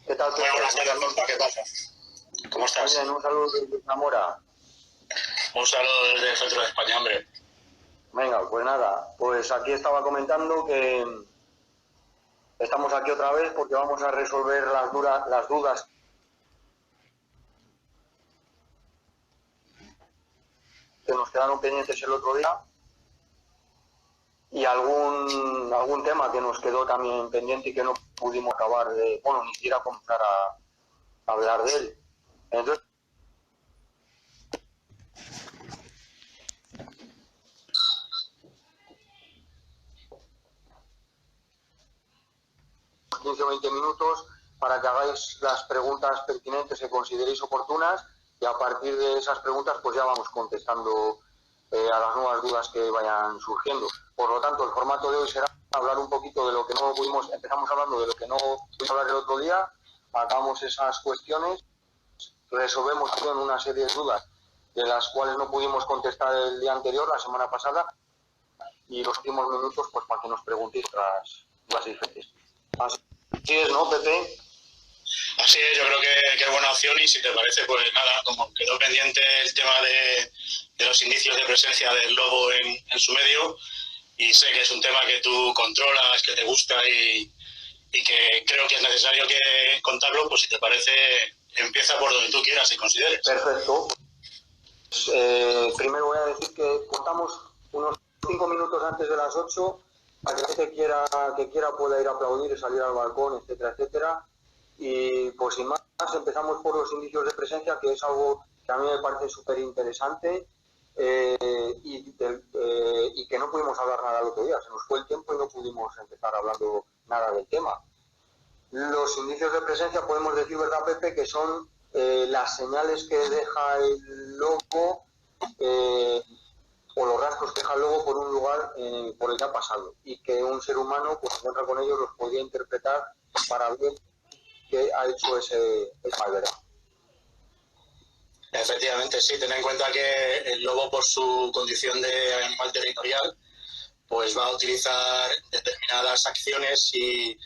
¿Qué tal, Pepe? Bueno, buenas tardes, Alfonso. ¿Qué pasa? ¿Cómo estás? Bien, un saludo desde Zamora. Un saludo desde el centro de España, hombre. Venga, pues nada, pues aquí estaba comentando que estamos aquí otra vez porque vamos a resolver las dudas que nos quedaron pendientes el otro día y algún tema que nos quedó también pendiente y que no pudimos acabar de, bueno, ni siquiera comenzar a hablar de él. Entonces, ...15 o 20 minutos para que hagáis las preguntas pertinentes que consideréis oportunas y a partir de esas preguntas pues ya vamos contestando a las nuevas dudas que vayan surgiendo. Por lo tanto, el formato de hoy será hablar un poquito de lo que no pudimos, empezamos hablando de lo que no pudimos hablar el otro día, hagamos esas cuestiones, resolvemos una serie de dudas de las cuales no pudimos contestar el día anterior, la semana pasada, y los últimos minutos pues para que nos preguntéis las diferentes. Así es, ¿no, Pepe? Así es, yo creo que es buena opción y si te parece, pues nada, como quedó pendiente el tema de los indicios de presencia del lobo en su medio y sé que es un tema que tú controlas, que te gusta y que creo que es necesario que contarlo, pues si te parece, empieza por donde tú quieras y consideres. Perfecto. Pues, primero voy a decir que contamos unos 5 minutos antes de las 8 para que la gente que quiera pueda ir a aplaudir y salir al balcón, etcétera, etcétera. Y pues sin más, empezamos por los indicios de presencia, que es algo que a mí me parece súper interesante y que no pudimos hablar nada el otro día. Se nos fue el tiempo y no pudimos empezar hablando nada del tema. Los indicios de presencia podemos decir, ¿verdad, Pepe?, que son las señales que deja el lobo o los rastros que deja el lobo por un lugar por el que ha pasado y que un ser humano pues encuentra con ellos, los podría interpretar para ver que ha hecho ese maldad. Efectivamente, sí. Ten en cuenta que el lobo, por su condición de animal territorial, pues va a utilizar determinadas acciones y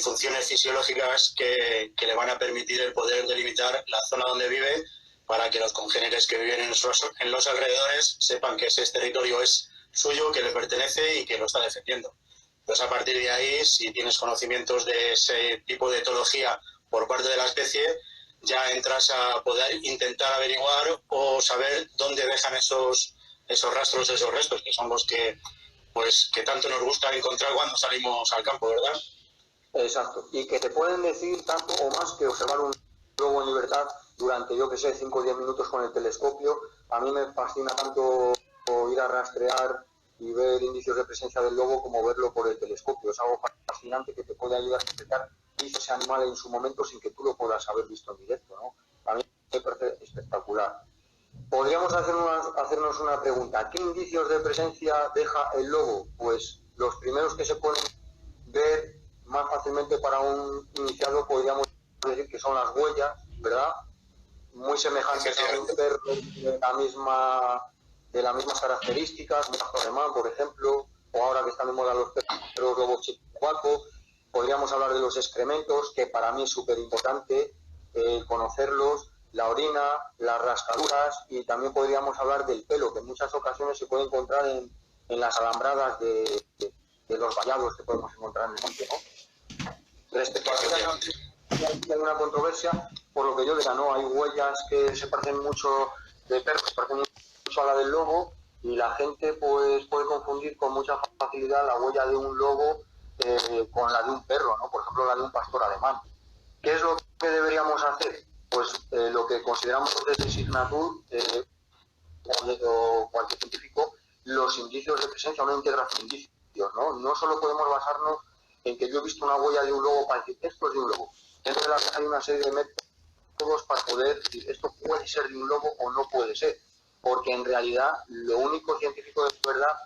funciones fisiológicas que le van a permitir el poder delimitar la zona donde vive para que los congéneres que viven en los alrededores sepan que ese territorio es suyo, que le pertenece y que lo está defendiendo. Entonces, a partir de ahí, si tienes conocimientos de ese tipo de etología por parte de la especie, ya entras a poder intentar averiguar o saber dónde dejan esos rastros, esos restos, que son los que tanto nos gusta encontrar cuando salimos al campo, ¿verdad? Exacto. Y que te pueden decir tanto o más que observar un lobo en libertad durante, yo que sé, 5 o 10 minutos con el telescopio. A mí me fascina tanto ir a rastrear y ver indicios de presencia del lobo como verlo por el telescopio. Es algo fascinante que te puede ayudar a interpretar ese animal en su momento sin que tú lo puedas haber visto en directo, ¿no? A mí me parece espectacular. Podríamos hacernos una pregunta. ¿Qué indicios de presencia deja el lobo? Pues los primeros que se pueden ver más fácilmente para un iniciado podríamos decir que son las huellas, ¿verdad? Muy semejantes a un perro de las mismas características, un pastor alemán, por ejemplo, o ahora que están de moda los perros lobos chihuahuacos. Podríamos hablar de los excrementos, que para mí es súper importante conocerlos, la orina, las rascaduras, y también podríamos hablar del pelo, que en muchas ocasiones se puede encontrar en las alambradas de los vallados que podemos encontrar en el monte, ¿no? Respecto a hay una controversia, por lo que yo diga, ¿no? Hay huellas que se parecen mucho de perros, se parecen mucho a la del lobo, y la gente pues puede confundir con mucha facilidad la huella de un lobo con la de un perro, ¿no? Por ejemplo, la de un pastor alemán. ¿Qué es lo que deberíamos hacer? Pues lo que consideramos desde Signature o cualquier científico, los indicios de presencia, una integración de indicios, ¿no? No solo podemos basarnos en que yo he visto una huella de un lobo para decir esto es de un lobo. Dentro de la hay una serie de métodos para poder decir esto puede ser de un lobo o no puede ser, porque en realidad lo único científico de verdad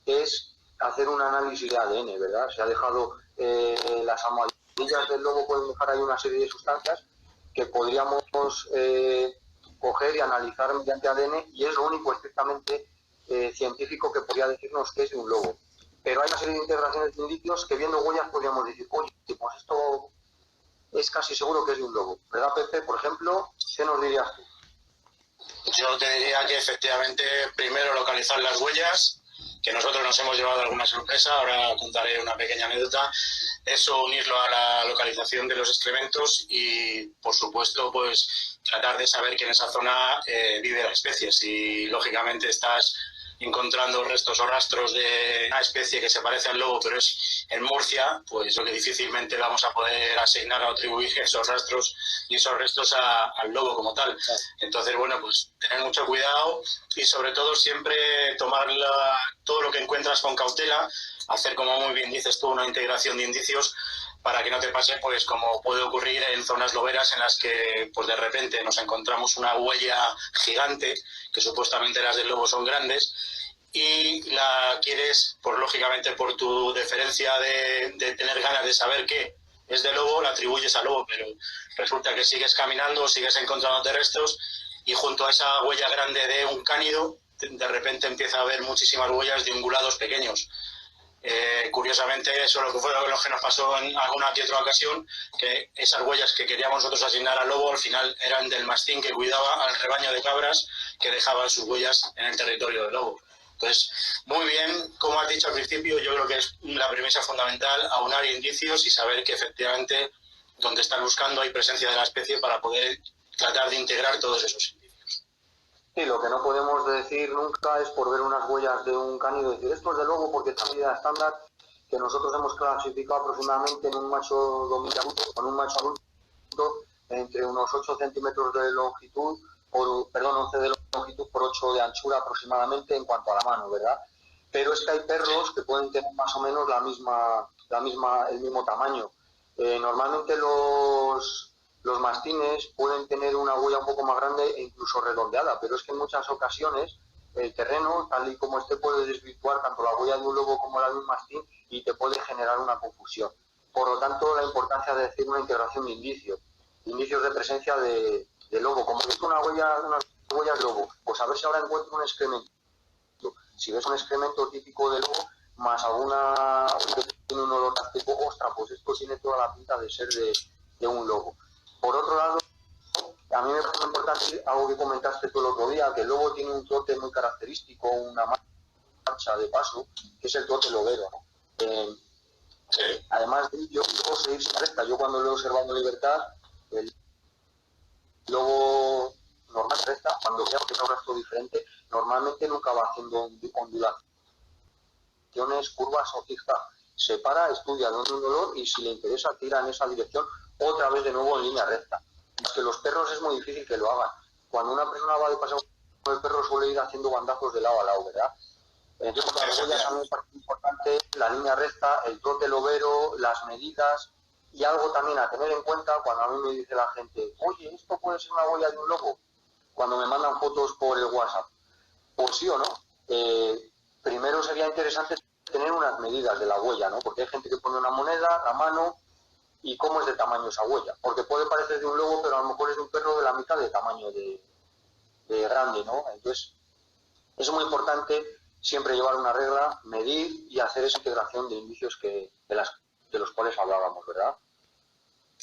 es hacer un análisis de ADN, ¿verdad? Se ha dejado las almohadillas del lobo, pueden dejar ahí una serie de sustancias que podríamos coger y analizar mediante ADN, y es lo único estrictamente científico que podría decirnos que es de un lobo. Pero hay una serie de integraciones de indicios que viendo huellas podríamos decir, oye, pues esto es casi seguro que es de un lobo. ¿Verdad, Pepe? Por ejemplo, ¿qué nos dirías tú? Yo te diría que efectivamente primero localizar las huellas, que nosotros nos hemos llevado alguna sorpresa, ahora contaré una pequeña anécdota. Eso, unirlo a la localización de los excrementos y, por supuesto, pues tratar de saber que en esa zona vive la especie. Si, lógicamente, estás encontrando restos o rastros de una especie que se parece al lobo, pero es en Murcia, pues yo que difícilmente vamos a poder asignar o atribuir esos rastros y esos restos al lobo como tal. Entonces, bueno, pues tener mucho cuidado y sobre todo siempre tomar todo lo que encuentras con cautela, hacer, como muy bien dices tú, una integración de indicios para que no te pase pues como puede ocurrir en zonas loberas en las que pues de repente nos encontramos una huella gigante, que supuestamente las del lobo son grandes, y la quieres, por lógicamente por tu deferencia de tener ganas de saber qué es de lobo, la atribuyes al lobo, pero resulta que sigues caminando, sigues encontrándote restos y junto a esa huella grande de un cánido, de repente empieza a haber muchísimas huellas de ungulados pequeños. Curiosamente, eso es lo que nos pasó en alguna que otra ocasión, que esas huellas que queríamos nosotros asignar al lobo al final eran del mastín que cuidaba al rebaño de cabras que dejaban sus huellas en el territorio del lobo. Entonces, muy bien, como has dicho al principio, yo creo que es la premisa fundamental, aunar indicios y saber que efectivamente donde están buscando hay presencia de la especie para poder tratar de integrar todos esos indicios. Sí, lo que no podemos decir nunca es por ver unas huellas de un cánido decir esto es de lobo, porque esta medida estándar que nosotros hemos clasificado aproximadamente en un macho dominante con un macho adulto entre unos 8 centímetros de longitud, 11 de longitud por 8 de anchura aproximadamente en cuanto a la mano, ¿verdad? Pero es que hay perros que pueden tener más o menos el mismo tamaño. Normalmente los mastines pueden tener una huella un poco más grande e incluso redondeada, pero es que en muchas ocasiones el terreno, tal y como este, puede desvirtuar tanto la huella de un lobo como la de un mastín y te puede generar una confusión. Por lo tanto, la importancia de hacer una integración de indicios de presencia de lobo. Como ves unas huellas de lobo, pues a ver si ahora encuentro un excremento. Si ves un excremento típico de lobo, más alguna que tiene un olor tipo, ostras, pues esto tiene toda la pinta de ser de un lobo. Por otro lado, a mí me parece importante algo que comentaste tú el otro día, que el lobo tiene un trote muy característico, una marcha de paso, que es el trote lobero, ¿no? Sí. Además de ello, se irse recta. Yo cuando lo he observado en libertad, el lobo normal recta, cuando veo que es un rastro diferente, normalmente nunca va haciendo ondulaciones, curvas o zigzag. Se para, estudia dónde un dolor y si le interesa tira en esa dirección otra vez de nuevo en línea recta. Es que los perros es muy difícil que lo hagan. Cuando una persona va de paseo con el perro suele ir haciendo bandazos de lado a lado, ¿verdad? Entonces, las huellas son muy importantes, la línea recta, el trote lobero, las medidas y algo también a tener en cuenta cuando a mí me dice la gente, oye, ¿esto puede ser una huella de un lobo? Cuando me mandan fotos por el WhatsApp. Pues sí o no. Primero sería interesante tener unas medidas de la huella, ¿no? Porque hay gente que pone una moneda, la mano, y cómo es de tamaño esa huella. Porque puede parecer de un lobo, pero a lo mejor es de un perro de la mitad de tamaño de grande, ¿no? Entonces, es muy importante siempre llevar una regla, medir y hacer esa integración de indicios de los cuales hablábamos, ¿verdad?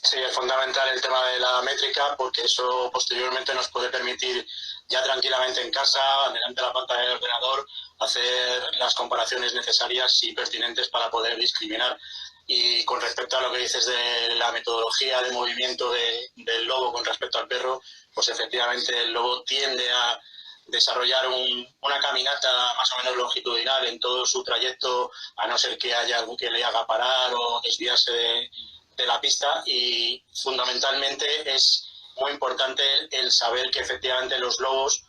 Sí, es fundamental el tema de la métrica porque eso posteriormente nos puede permitir ya tranquilamente en casa, delante de la pantalla del ordenador, hacer las comparaciones necesarias y pertinentes para poder discriminar. Y con respecto a lo que dices de la metodología de movimiento del lobo con respecto al perro, pues efectivamente el lobo tiende a desarrollar una caminata más o menos longitudinal en todo su trayecto, a no ser que haya algo que le haga parar o desviarse de la pista, y fundamentalmente es muy importante el saber que efectivamente los lobos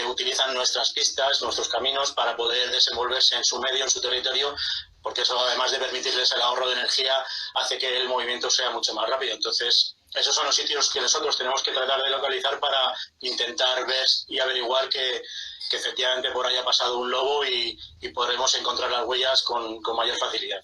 utilizan nuestras pistas, nuestros caminos para poder desenvolverse en su medio, en su territorio, porque eso, además de permitirles el ahorro de energía, hace que el movimiento sea mucho más rápido. Entonces, esos son los sitios que nosotros tenemos que tratar de localizar para intentar ver y averiguar que efectivamente por ahí ha pasado un lobo y podremos encontrar las huellas con mayor facilidad.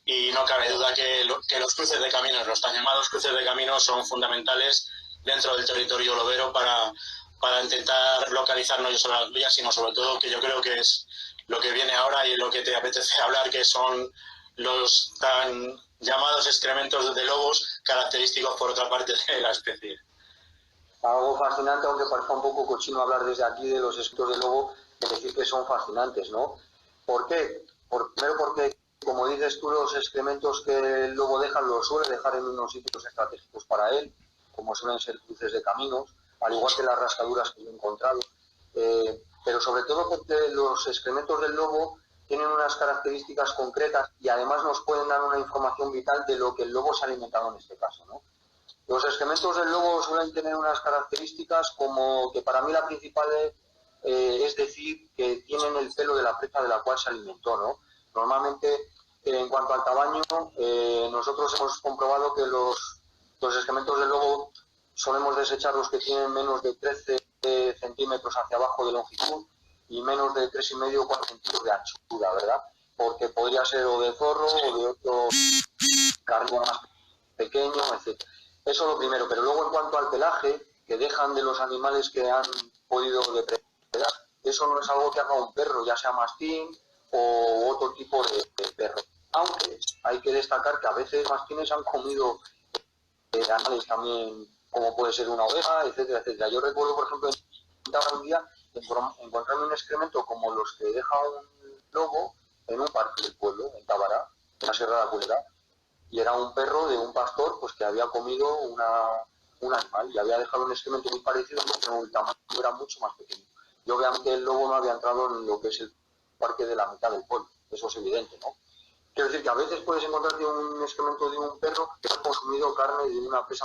Y no cabe duda que los cruces de caminos, los tan llamados cruces de caminos, son fundamentales dentro del territorio lobero para intentar localizar no solo las huellas, sino sobre todo, que yo creo que es lo que viene ahora y lo que te apetece hablar, que son los tan llamados excrementos de lobos, característicos por otra parte de la especie. Algo fascinante, aunque parezca un poco cochino hablar desde aquí de los excrementos del lobo, es decir que son fascinantes, ¿no? ¿Por qué? Primero porque, como dices tú, los excrementos que el lobo deja los suele dejar en unos sitios estratégicos para él, como suelen ser cruces de caminos, al igual que las rascaduras que yo he encontrado. Pero sobre todo porque los excrementos del lobo tienen unas características concretas y además nos pueden dar una información vital de lo que el lobo se ha alimentado en este caso, ¿no? Los excrementos del lobo suelen tener unas características como que para mí la principal es decir que tienen el pelo de la presa de la cual se alimentó, ¿no? Normalmente, en cuanto al tamaño, nosotros hemos comprobado que los excrementos del lobo solemos desechar los que tienen menos de 13 centímetros hacia abajo de longitud y menos de 3,5 o 4 centímetros de anchura, ¿verdad? Porque podría ser o de zorro o de otro carnívoro más pequeño, etc. Eso es lo primero, pero luego en cuanto al pelaje que dejan de los animales que han podido depredar, eso no es algo que haga un perro, ya sea mastín o otro tipo de perro. Aunque hay que destacar que a veces mastines han comido animales también, como puede ser una oveja, etcétera, etcétera. Yo recuerdo, por ejemplo, un día encontrarme un excremento como los que deja un lobo en un parque del pueblo, en Tábara, en la Sierra de la Culebra, y era un perro de un pastor pues que había comido un animal y había dejado un excremento muy parecido, pero el tamaño era mucho más pequeño. Y obviamente el lobo no había entrado en lo que es el parque de la mitad del pueblo, eso es evidente, ¿no? Quiero decir que a veces puedes encontrarte un excremento de un perro que ha consumido carne de una presa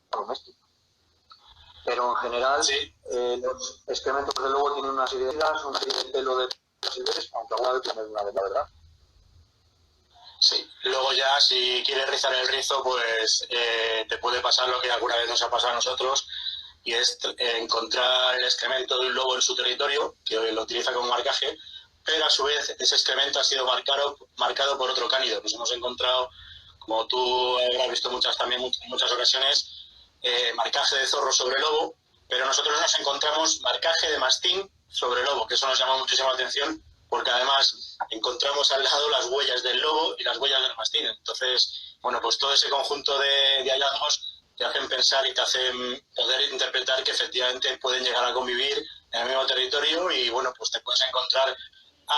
doméstica. Pero en general, sí, los excrementos del lobo tienen una serie de reglas, una serie de pelo de silvestres, aunque alguna vez tienen una de la verdad. Sí, luego ya si quieres rizar el rizo, pues te puede pasar lo que alguna vez nos ha pasado a nosotros, y es encontrar el excremento de un lobo en su territorio, que lo utiliza como marcaje, pero a su vez ese excremento ha sido marcado por otro cánido. Nos hemos encontrado, como tú habrás visto en muchas ocasiones, marcaje de zorro sobre lobo, pero nosotros nos encontramos marcaje de mastín sobre lobo, que eso nos llama muchísimo la atención, porque además encontramos al lado las huellas del lobo y las huellas del mastín. Entonces, bueno, pues todo ese conjunto de hallazgos te hacen pensar y te hacen poder interpretar que efectivamente pueden llegar a convivir en el mismo territorio, y bueno, pues te puedes encontrar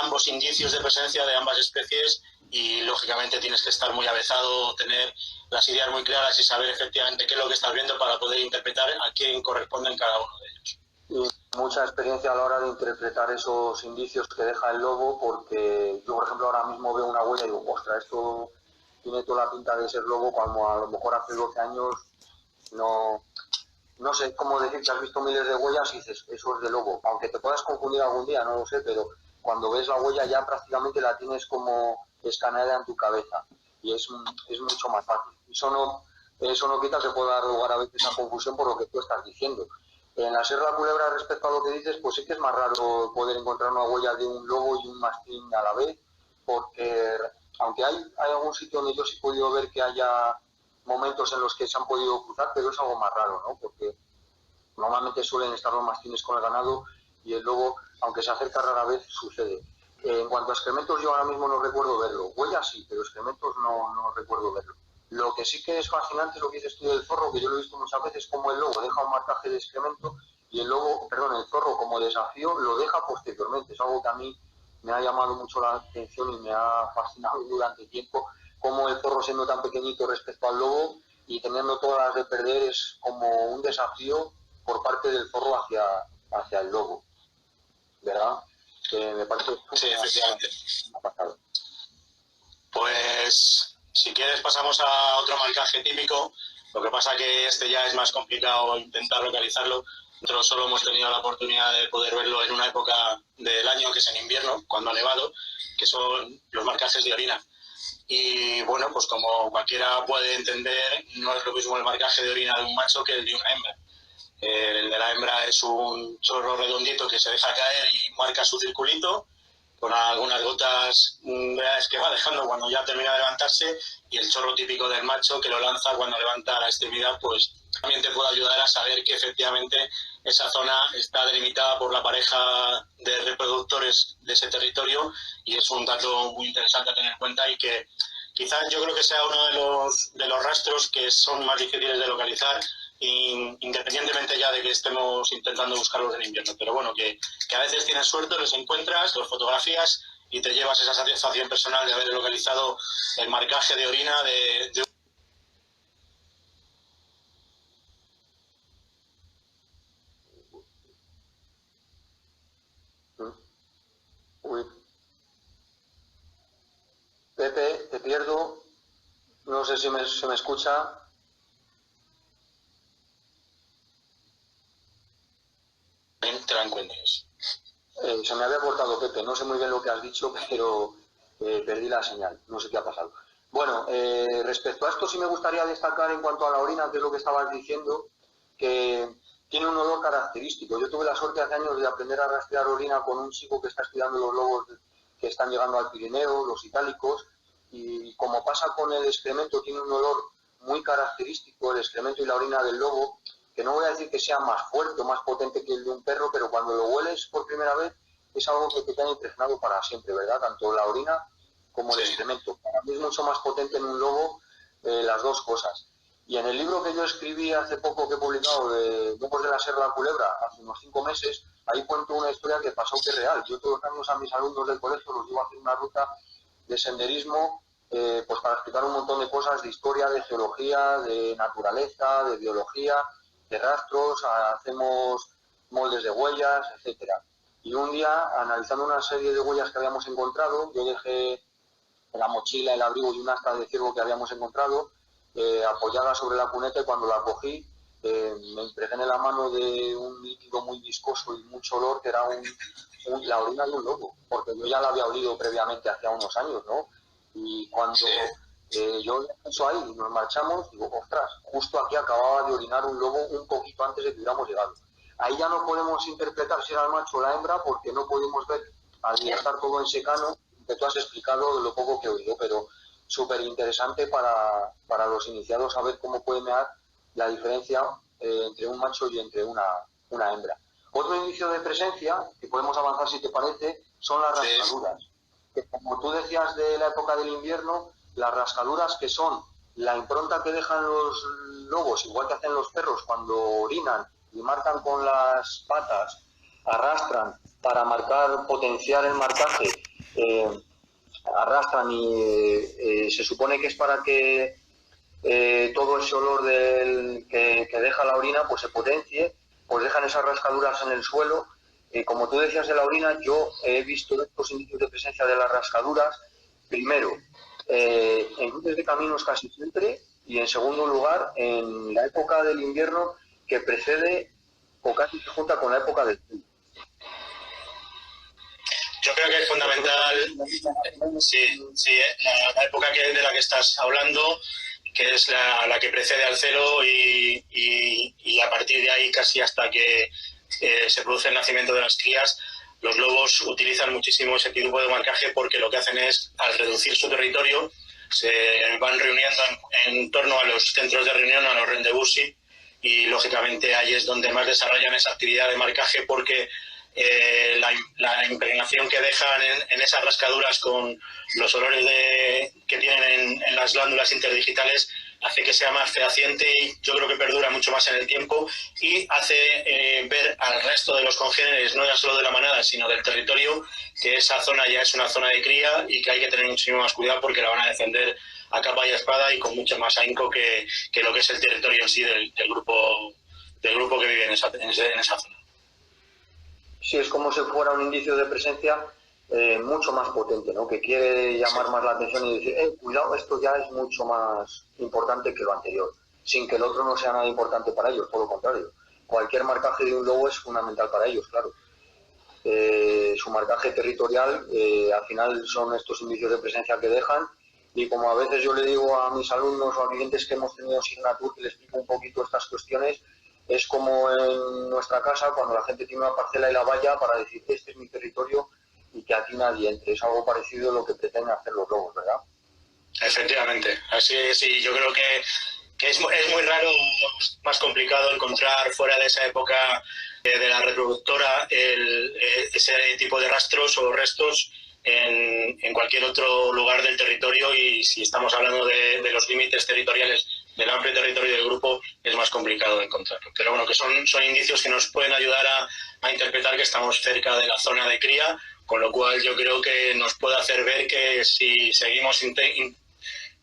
ambos indicios de presencia de ambas especies, y lógicamente tienes que estar muy avezado, tener las ideas muy claras y saber efectivamente qué es lo que estás viendo para poder interpretar a quién corresponden cada uno de ellos. Y mucha experiencia a la hora de interpretar esos indicios que deja el lobo, porque yo, por ejemplo, ahora mismo veo una huella y digo, ostras, esto tiene toda la pinta de ser lobo, cuando a lo mejor hace 12 años no sé cómo decir que has visto miles de huellas y dices, eso es de lobo. Aunque te puedas confundir algún día, no lo sé, pero cuando ves la huella ya prácticamente la tienes como escaneada en tu cabeza y es mucho más fácil. Eso no quita que pueda dar lugar a veces a confusión por lo que tú estás diciendo. En la Sierra de la Culebra, respecto a lo que dices, pues sí que es más raro poder encontrar una huella de un lobo y un mastín a la vez, porque aunque hay algún sitio donde yo sí he podido ver que haya momentos en los que se han podido cruzar, pero es algo más raro, ¿no? Porque normalmente suelen estar los mastines con el ganado y el lobo, aunque se acerca rara vez, sucede. En cuanto a excrementos, yo ahora mismo no recuerdo verlo. Huellas sí, pero excrementos no recuerdo verlo. Lo que sí que es fascinante es lo que dices tú del zorro, que yo lo he visto muchas veces, como el lobo deja un marcaje de excremento y el zorro como desafío lo deja posteriormente. Es algo que a mí me ha llamado mucho la atención y me ha fascinado durante tiempo, cómo el zorro, siendo tan pequeñito respecto al lobo y teniendo todas las de perder, es como un desafío por parte del zorro hacia el lobo, ¿verdad? Que me parece... Sí, efectivamente. Pues si quieres pasamos a otro marcaje típico. Lo que pasa que este ya es más complicado intentar localizarlo. Nosotros solo hemos tenido la oportunidad de poder verlo en una época del año, que es en invierno, cuando ha nevado, que son los marcajes de orina. Y bueno, pues como cualquiera puede entender, no es lo mismo el marcaje de orina de un macho que el de una hembra. El de la hembra es un chorro redondito que se deja caer y marca su circulito, con algunas gotas que va dejando cuando ya termina de levantarse, y el chorro típico del macho que lo lanza cuando levanta la extremidad, pues también te puede ayudar a saber que efectivamente esa zona está delimitada por la pareja de reproductores de ese territorio, y es un dato muy interesante a tener en cuenta y que quizás yo creo que sea uno de los rastros que son más difíciles de localizar, independientemente ya de que estemos intentando buscarlos en invierno. Pero bueno, que a veces tienes suerte, los encuentras, los fotografías y te llevas esa satisfacción personal de haber localizado el marcaje de orina de Uy. Pepe, te pierdo. No sé si se me escucha. te la encuentres. Se me había cortado, Pepe. No sé muy bien lo que has dicho, pero perdí la señal. No sé qué ha pasado. Bueno, respecto a esto sí me gustaría destacar en cuanto a la orina, que es lo que estabas diciendo, que tiene un olor característico. Yo tuve la suerte hace años de aprender a rastrear orina con un chico que está estudiando los lobos que están llegando al Pirineo, los itálicos, y como pasa con el excremento, tiene un olor muy característico, el excremento y la orina del lobo, que no voy a decir que sea más fuerte o más potente que el de un perro, pero cuando lo hueles por primera vez es algo que te queda impregnado para siempre, ¿verdad? Tanto la orina como el excremento. Para mí es mucho más potente en un lobo las dos cosas. Y en el libro que yo escribí hace poco, que he publicado, de Lobos de la Sierra de la Culebra, hace unos 5 meses, ahí cuento una historia que pasó que es real. Yo todos los años a mis alumnos del colegio los llevo a hacer una ruta de senderismo, pues para explicar un montón de cosas de historia, de geología, de naturaleza, de biología, de rastros, hacemos moldes de huellas, etcétera. Y un día, analizando una serie de huellas que habíamos encontrado, yo dejé la mochila, el abrigo y un asta de ciervo que habíamos encontrado, apoyada sobre la cuneta, y cuando la cogí, me impregné la mano de un líquido muy viscoso y mucho olor, que era la orina de un lobo, porque yo ya la había olido previamente hacía unos años, ¿no? Y cuando yo eso ahí y nos marchamos, digo, ostras, justo aquí acababa de orinar un lobo un poquito antes de que hubiéramos llegado. Ahí ya no podemos interpretar si era el macho o la hembra, porque no podemos ver, al estar todo en secano, que tú has explicado lo poco que he oído, pero súper interesante para los iniciados saber cómo puede mear la diferencia entre un macho y entre una hembra. Otro indicio de presencia, que podemos avanzar si te parece, son las rascaduras. Que como tú decías de la época del invierno, las rascaduras, que son la impronta que dejan los lobos, igual que hacen los perros cuando orinan y marcan con las patas, arrastran para marcar, potenciar el marcaje, arrastran y se supone que es para que todo ese olor que deja la orina pues se potencie, pues dejan esas rascaduras en el suelo. Como tú decías de la orina, yo he visto estos indicios de presencia de las rascaduras, primero, en cruces de caminos casi siempre, y en segundo lugar, en la época del invierno que precede o casi se junta con la época del frío. Yo creo que es fundamental, la época de la que estás hablando, que es la que precede al celo y a partir de ahí casi hasta que se produce el nacimiento de las crías, los lobos utilizan muchísimo ese tipo de marcaje, porque lo que hacen es, al reducir su territorio, se van reuniendo en torno a los centros de reunión, a los rendezvousi, y lógicamente ahí es donde más desarrollan esa actividad de marcaje, porque la impregnación que dejan en esas rascaduras con los olores que tienen en las glándulas interdigitales hace que sea más fehaciente, y yo creo que perdura mucho más en el tiempo, y hace ver al resto de los congéneres, no ya solo de la manada, sino del territorio, que esa zona ya es una zona de cría y que hay que tener muchísimo más cuidado, porque la van a defender a capa y a espada y con mucho más ahínco que lo que es el territorio en sí del grupo que vive en esa zona. Sí, es como si fuera un indicio de presencia mucho más potente, ¿no? Que quiere llamar más la atención y decir, cuidado, esto ya es mucho más importante que lo anterior, sin que el otro no sea nada importante para ellos, todo lo contrario. Cualquier marcaje de un lobo es fundamental para ellos, claro. Su marcaje territorial, al final son estos indicios de presencia que dejan, y como a veces yo le digo a mis alumnos o a clientes que hemos tenido Signature, que les explico un poquito estas cuestiones, es como en nuestra casa, cuando la gente tiene una parcela y la valla para decir que este es mi territorio y que aquí nadie entre. Es algo parecido a lo que pretenden hacer los lobos, ¿verdad? Efectivamente, así es, y yo creo que es muy raro, más complicado encontrar fuera de esa época de la reproductora ese tipo de rastros o restos en en cualquier otro lugar del territorio, y si estamos hablando de los límites territoriales del amplio territorio del grupo es más complicado de encontrarlo. Pero bueno, que son indicios que nos pueden ayudar a interpretar que estamos cerca de la zona de cría, con lo cual yo creo que nos puede hacer ver que si seguimos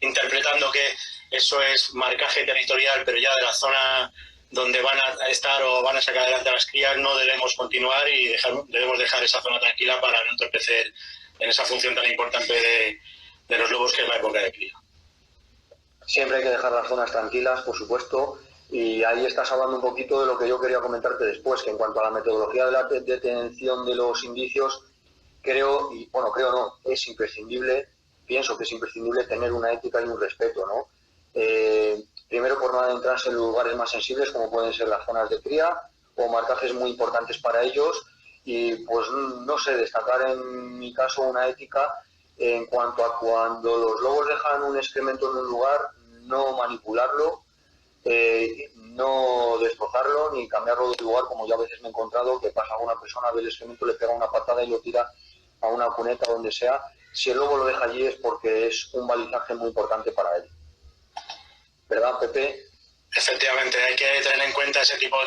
interpretando que eso es marcaje territorial, pero ya de la zona donde van a estar o van a sacar adelante las crías, no debemos continuar y debemos dejar esa zona tranquila para no entorpecer en esa función tan importante de los lobos, que es la época de cría. Siempre hay que dejar las zonas tranquilas, por supuesto, y ahí estás hablando un poquito de lo que yo quería comentarte después, que en cuanto a la metodología de la detención de los indicios, es imprescindible, pienso que es imprescindible tener una ética y un respeto, ¿no? Primero, por no adentrarse en lugares más sensibles, como pueden ser las zonas de cría, o marcajes muy importantes para ellos, y pues no sé, destacar en mi caso una ética en cuanto a cuando los lobos dejan un excremento en un lugar, no manipularlo, no destrozarlo ni cambiarlo de lugar, como ya a veces me he encontrado, que pasa a una persona, ve el excremento, le pega una patada y lo tira a una cuneta, donde sea. Si el lobo lo deja allí es porque es un balizaje muy importante para él. ¿Verdad, Pepe? Efectivamente, hay que tener en cuenta ese tipo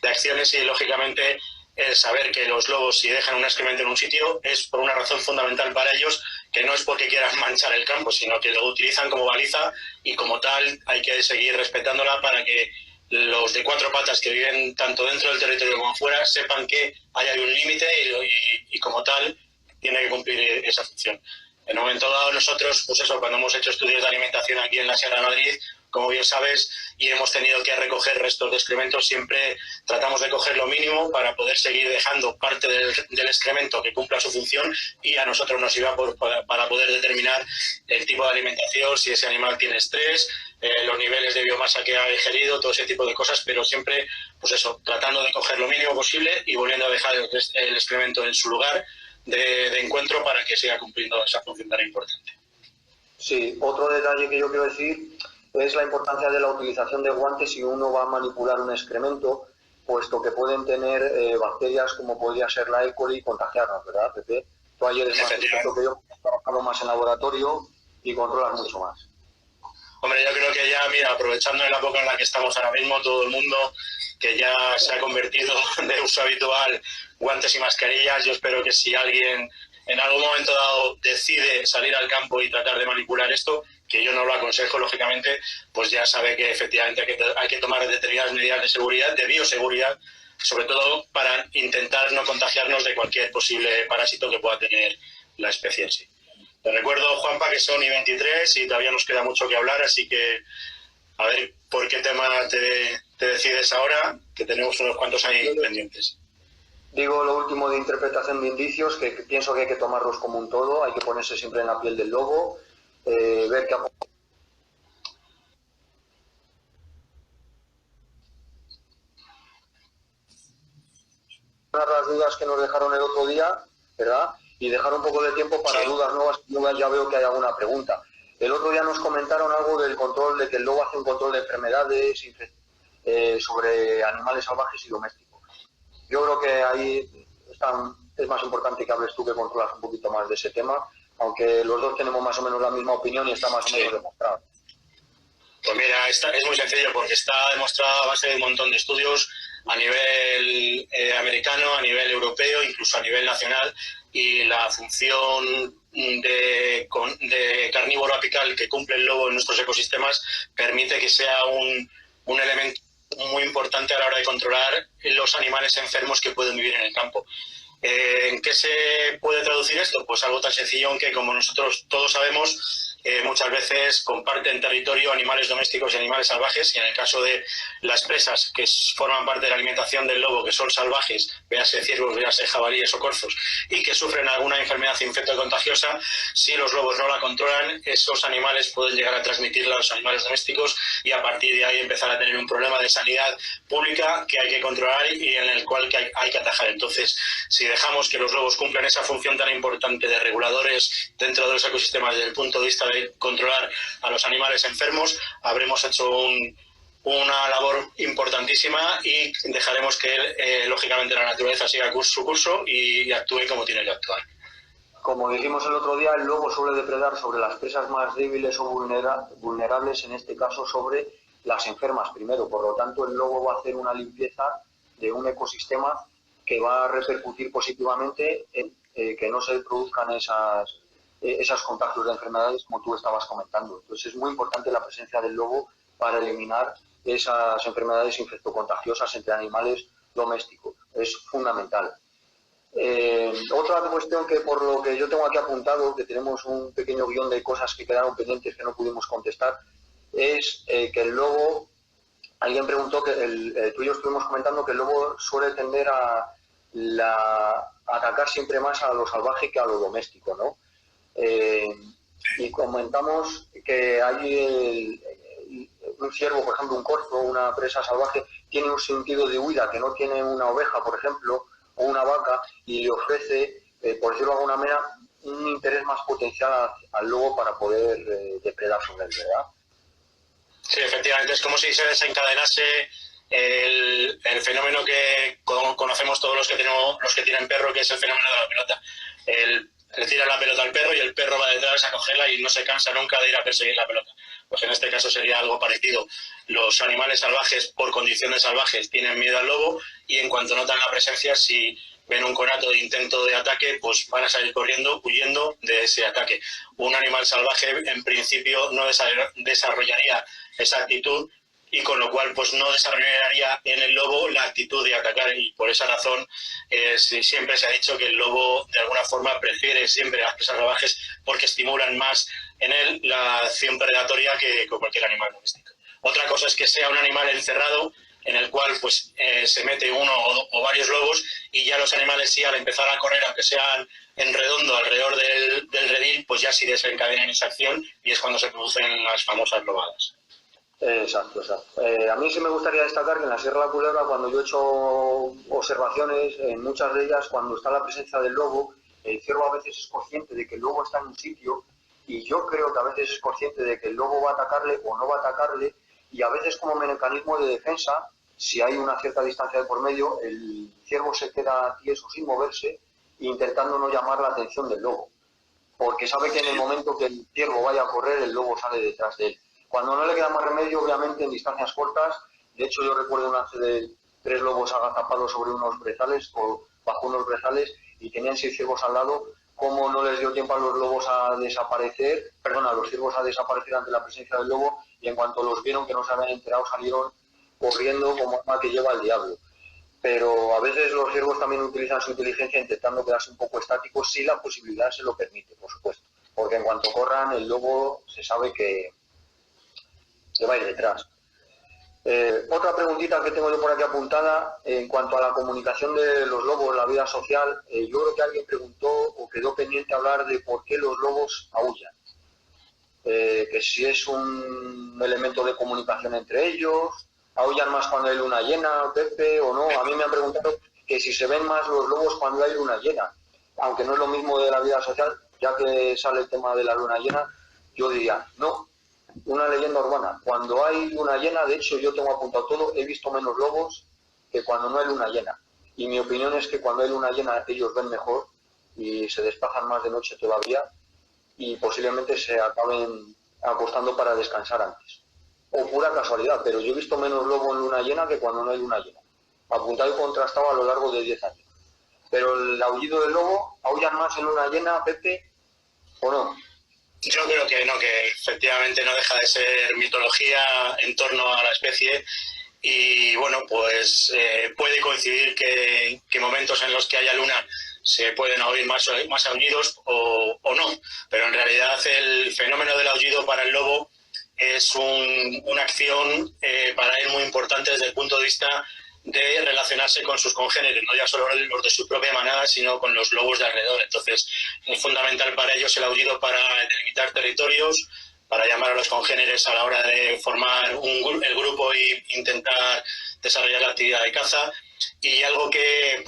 de acciones y, lógicamente, el saber que los lobos, si dejan un excremento en un sitio, es por una razón fundamental para ellos, que no es porque quieran manchar el campo, sino que lo utilizan como baliza, y como tal hay que seguir respetándola para que los de cuatro patas que viven tanto dentro del territorio como fuera sepan que hay un límite y como tal tiene que cumplir esa función. En un momento dado nosotros, pues eso, cuando hemos hecho estudios de alimentación aquí en la Sierra de Madrid, como bien sabes, y hemos tenido que recoger restos de excrementos, siempre tratamos de coger lo mínimo para poder seguir dejando parte del excremento que cumpla su función, y a nosotros nos sirva para poder determinar el tipo de alimentación, si ese animal tiene estrés, los niveles de biomasa que ha ingerido, todo ese tipo de cosas, pero siempre, pues eso, tratando de coger lo mínimo posible y volviendo a dejar el excremento en su lugar de encuentro para que siga cumpliendo esa función tan importante. Sí, otro detalle que yo quiero decir es la importancia de la utilización de guantes si uno va a manipular un excremento, puesto que pueden tener bacterias como podría ser la E. coli y contagiarnos, ¿verdad, Pepe? Tú ayer es más experto que yo, has trabajado más en laboratorio y controlas mucho más. Hombre, yo creo que ya, mira, aprovechando en la época en la que estamos ahora mismo, todo el mundo que ya se ha convertido de uso habitual guantes y mascarillas, yo espero que si alguien en algún momento dado decide salir al campo y tratar de manipular esto, que yo no lo aconsejo, lógicamente, pues ya sabe que efectivamente hay que tomar determinadas medidas de seguridad, de bioseguridad, sobre todo para intentar no contagiarnos de cualquier posible parásito que pueda tener la especie en sí. Te recuerdo, Juanpa, que son I23 y todavía nos queda mucho que hablar, así que a ver por qué tema te decides ahora, que tenemos unos cuantos ahí pendientes. Digo lo último de interpretación de indicios, que pienso que hay que tomarlos como un todo, hay que ponerse siempre en la piel del lobo, ver qué las dudas que nos dejaron el otro día, ¿verdad? Y dejar un poco de tiempo para dudas nuevas. Ya veo que hay alguna pregunta. El otro día nos comentaron algo del control, de que el lobo hace un control de enfermedades sobre animales salvajes y domésticos. Yo creo que ahí es más importante que hables tú, que controlas un poquito más de ese tema, aunque los dos tenemos más o menos la misma opinión y está más o menos demostrado. Pues mira, es muy sencillo, porque está demostrado a base de un montón de estudios a nivel americano, a nivel europeo, incluso a nivel nacional, y la función de carnívoro apical que cumple el lobo en nuestros ecosistemas permite que sea un elemento muy importante a la hora de controlar los animales enfermos que pueden vivir en el campo. ¿En qué se puede traducir esto? Pues algo tan sencillo que, como nosotros todos sabemos, muchas veces comparten territorio animales domésticos y animales salvajes, y en el caso de las presas que forman parte de la alimentación del lobo, que son salvajes, véase ciervos, véase jabalíes o corzos, y que sufren alguna enfermedad infectocontagiosa, si los lobos no la controlan, esos animales pueden llegar a transmitirla a los animales domésticos, y a partir de ahí empezar a tener un problema de sanidad pública que hay que controlar y en el cual hay que atajar. Entonces, si dejamos que los lobos cumplan esa función tan importante de reguladores dentro de los ecosistemas desde el punto de vista de controlar a los animales enfermos, habremos hecho una labor importantísima y dejaremos que lógicamente la naturaleza siga su curso y actúe como tiene que actuar. Como dijimos el otro día, el lobo suele depredar sobre las presas más débiles o vulnerables, en este caso sobre las enfermas primero. Por lo tanto, el lobo va a hacer una limpieza de un ecosistema que va a repercutir positivamente en que no se produzcan esos contagios de enfermedades como tú estabas comentando. Entonces es muy importante la presencia del lobo para eliminar esas enfermedades infectocontagiosas entre animales domésticos. Es fundamental. Otra cuestión que por lo que yo tengo aquí apuntado, que tenemos un pequeño guión de cosas que quedaron pendientes que no pudimos contestar, es que el lobo, alguien preguntó, que tú y yo estuvimos comentando que el lobo suele tender a atacar siempre más a lo salvaje que a lo doméstico, ¿no? Y comentamos que hay un ciervo, por ejemplo, un corzo, una presa salvaje, tiene un sentido de huida que no tiene una oveja, por ejemplo, o una vaca, y le ofrece, por decirlo de alguna manera, un interés más potencial al lobo para poder depredar sobre él, ¿verdad? Sí, efectivamente, es como si se desencadenase el fenómeno que conocemos todos los que tienen perro, que es el fenómeno de la pelota. Le tira la pelota al perro y el perro va detrás a cogerla y no se cansa nunca de ir a perseguir la pelota. Pues en este caso sería algo parecido. Los animales salvajes, por condiciones salvajes, tienen miedo al lobo y en cuanto notan la presencia, si ven un conato de intento de ataque, pues van a salir corriendo, huyendo de ese ataque. Un animal salvaje, en principio, no desarrollaría esa actitud y con lo cual pues no desarrollaría en el lobo la actitud de atacar, y por esa razón siempre se ha dicho que el lobo de alguna forma prefiere siempre las presas salvajes porque estimulan más en él la acción predatoria que cualquier animal doméstico. Otra cosa es que sea un animal encerrado en el cual pues se mete uno o varios lobos y ya los animales sí, al empezar a correr, aunque sean en redondo alrededor del redil, pues ya sí desencadenan esa acción y es cuando se producen las famosas lobadas. Exacto, exacto. A mí sí me gustaría destacar que en la Sierra de la Culebra, cuando yo he hecho observaciones, en muchas de ellas, cuando está la presencia del lobo, el ciervo a veces es consciente de que el lobo está en un sitio y yo creo que a veces es consciente de que el lobo va a atacarle o no va a atacarle, y a veces como mecanismo de defensa, si hay una cierta distancia de por medio, el ciervo se queda tieso sin moverse, intentando no llamar la atención del lobo, porque sabe que en el momento que el ciervo vaya a correr, el lobo sale detrás de él. Cuando no le queda más remedio, obviamente en distancias cortas, de hecho yo recuerdo una vez de 3 lobos agazapados sobre unos brezales o bajo unos brezales y tenían 6 ciervos al lado, como no les dio tiempo a los lobos a desaparecer, perdón, a los ciervos a desaparecer ante la presencia del lobo, y en cuanto los vieron que no se habían enterado salieron corriendo como arma que lleva el diablo. Pero a veces los ciervos también utilizan su inteligencia intentando quedarse un poco estáticos si la posibilidad se lo permite, por supuesto, porque en cuanto corran el lobo se sabe que va a ir detrás. Otra preguntita que tengo yo por aquí apuntada, en cuanto a la comunicación de los lobos en la vida social, yo creo que alguien preguntó o quedó pendiente hablar de por qué los lobos aúllan. Que si es un elemento de comunicación entre ellos, aúllan más cuando hay luna llena, Pepe, o no. A mí me han preguntado que si se ven más los lobos cuando hay luna llena, aunque no es lo mismo de la vida social, ya que sale el tema de la luna llena, yo diría, no. Una leyenda urbana. Cuando hay luna llena, de hecho yo tengo apuntado todo, he visto menos lobos que cuando no hay luna llena. Y mi opinión es que cuando hay luna llena ellos ven mejor y se desplazan más de noche todavía y posiblemente se acaben acostando para descansar antes. O pura casualidad, pero yo he visto menos lobo en luna llena que cuando no hay luna llena. Apuntado y contrastado a lo largo de 10 años. Pero el aullido del lobo, ¿aullan más en luna llena, Pepe, o no? Yo creo que no, que efectivamente no deja de ser mitología en torno a la especie y bueno, pues puede coincidir que momentos en los que haya luna se pueden oír más aullidos o no, pero en realidad el fenómeno del aullido para el lobo es una acción para él muy importante desde el punto de vista de relacionarse con sus congéneres, no ya solo los de su propia manada, sino con los lobos de alrededor. Entonces, es fundamental para ellos el aullido para delimitar territorios, para llamar a los congéneres a la hora de formar el grupo e intentar desarrollar la actividad de caza. Y algo que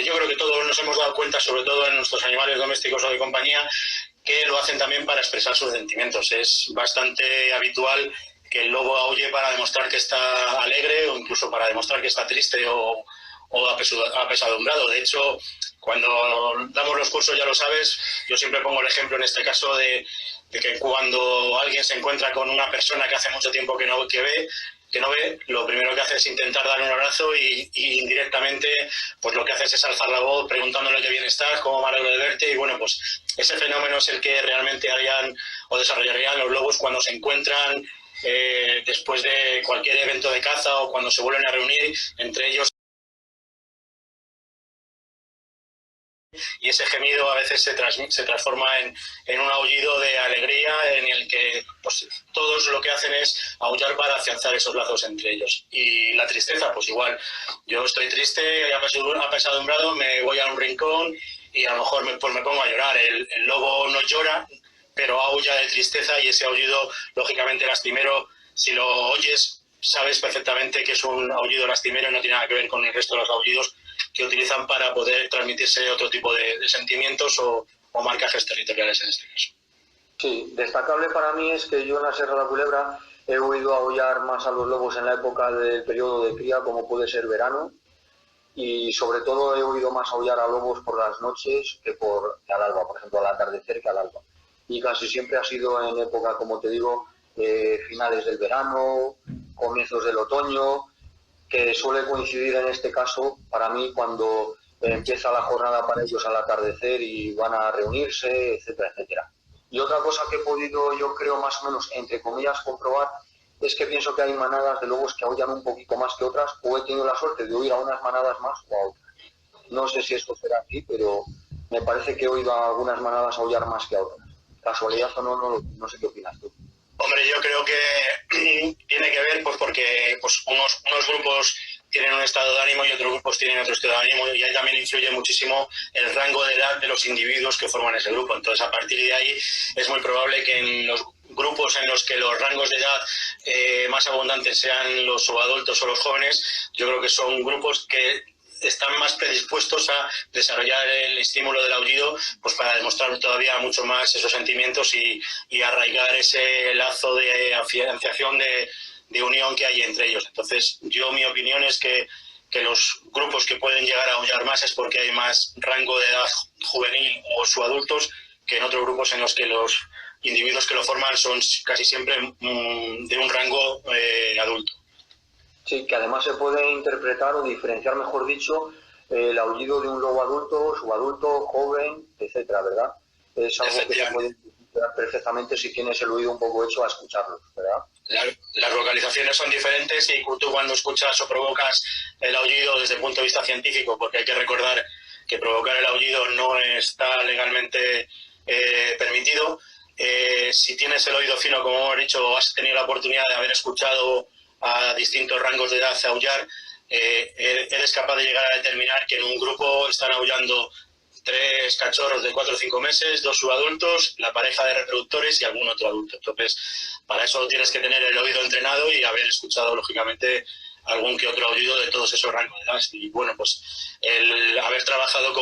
yo creo que todos nos hemos dado cuenta, sobre todo en nuestros animales domésticos o de compañía, que lo hacen también para expresar sus sentimientos. Es bastante habitual que el lobo aulle para demostrar que está alegre o incluso para demostrar que está triste o o apesadumbrado. De hecho, cuando damos los cursos, ya lo sabes, yo siempre pongo el ejemplo en este caso de que cuando alguien se encuentra con una persona que hace mucho tiempo que no ve, lo primero que hace es intentar dar un abrazo y indirectamente pues lo que haces es alzar la voz preguntándole qué bien estás, cómo me alegro de verte, y bueno, pues ese fenómeno es el que realmente harían o desarrollarían los lobos cuando se encuentran después de cualquier evento de caza o cuando se vuelven a reunir entre ellos. Y ese gemido a veces se transforma en un aullido de alegría en el que pues, todos lo que hacen es aullar para afianzar esos lazos entre ellos. Y la tristeza, pues igual, yo estoy triste, apesadumbrado, me voy a un rincón y a lo mejor me pongo a llorar. El lobo no llora, pero aulla de tristeza, y ese aullido, lógicamente lastimero, si lo oyes, sabes perfectamente que es un aullido lastimero y no tiene nada que ver con el resto de los aullidos que utilizan para poder transmitirse otro tipo de sentimientos o marcajes territoriales en este caso. Sí, destacable para mí es que yo en la Sierra de la Culebra he oído aullar más a los lobos en la época del periodo de cría, como puede ser verano, y sobre todo he oído más aullar a lobos por las noches que al alba, por ejemplo, al atardecer que al alba. Y casi siempre ha sido en época, como te digo, finales del verano, comienzos del otoño, que suele coincidir en este caso, para mí, cuando empieza la jornada para ellos al atardecer y van a reunirse, etcétera, etcétera. Y otra cosa que he podido, yo creo, más o menos, entre comillas, comprobar, es que pienso que hay manadas de lobos que aullan un poquito más que otras, o he tenido la suerte de oír a unas manadas más o a otras. No sé si esto será así, pero me parece que he oído a algunas manadas aullar más que a otras. Casualidad o no, no sé qué opinas tú. Hombre, yo creo que tiene que ver pues porque pues unos grupos tienen un estado de ánimo y otros grupos tienen otro estado de ánimo, y ahí también influye muchísimo el rango de edad de los individuos que forman ese grupo. Entonces, a partir de ahí es muy probable que en los grupos en los que los rangos de edad más abundantes sean los subadultos o los jóvenes, yo creo que son grupos que están más predispuestos a desarrollar el estímulo del aullido, pues para demostrar todavía mucho más esos sentimientos y arraigar ese lazo de afianzación de unión que hay entre ellos. Entonces, mi opinión es que los grupos que pueden llegar a aullar más es porque hay más rango de edad juvenil o subadultos que en otros grupos en los que los individuos que lo forman son casi siempre de un rango adulto. Sí, que además se puede interpretar o diferenciar, mejor dicho, el aullido de un lobo adulto, subadulto, joven, etcétera, ¿verdad? Es algo que se puede interpretar perfectamente si tienes el oído un poco hecho a escucharlos, ¿verdad? Las vocalizaciones son diferentes, y tú cuando escuchas o provocas el aullido desde el punto de vista científico, porque hay que recordar que provocar el aullido no está legalmente permitido, si tienes el oído fino, como hemos dicho, o has tenido la oportunidad de haber escuchado a distintos rangos de edad aullar, eres capaz de llegar a determinar que en un grupo están aullando 3 cachorros de 4 o 5 meses, 2 subadultos, la pareja de reproductores y algún otro adulto. Entonces, para eso tienes que tener el oído entrenado y haber escuchado, lógicamente, algún que otro aullido de todos esos rangos de edad. Y bueno, pues el haber trabajado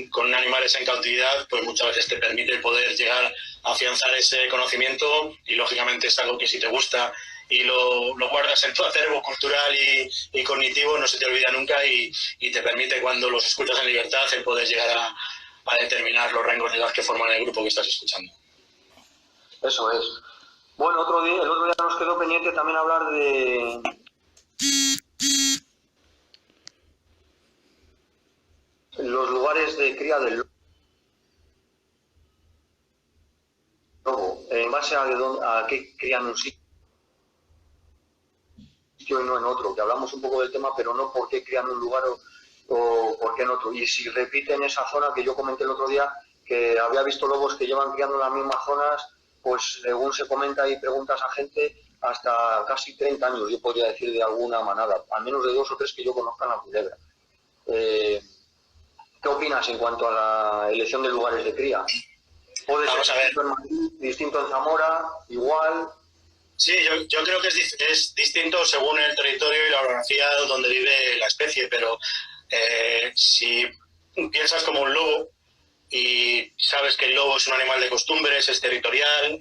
con animales en cautividad, pues muchas veces te permite poder llegar a afianzar ese conocimiento, y lógicamente es algo que si te gusta y lo guardas en tu acervo cultural y cognitivo, no se te olvida nunca, y te permite, cuando los escuchas en libertad, el poder llegar a determinar los rangos de edad que forman el grupo que estás escuchando. Eso es. Bueno, el otro día nos quedó pendiente también hablar de los lugares de cría del lobo, en base a qué crían un sitio y no en otro, que hablamos un poco del tema, pero no por qué crían un lugar o por qué en otro. Y si repiten esa zona que yo comenté el otro día, que había visto lobos que llevan criando en las mismas zonas, pues según se comenta y preguntas a gente, hasta casi 30 años, yo podría decir, de alguna manada, al menos de 2 o 3 que yo conozca en la Culebra. ¿Qué opinas en cuanto a la elección de lugares de cría? ¿Puede ser distinto en Madrid, distinto en Zamora, igual? Sí, yo creo que es distinto según el territorio y la orografía donde vive la especie, pero si piensas como un lobo y sabes que el lobo es un animal de costumbres, es territorial,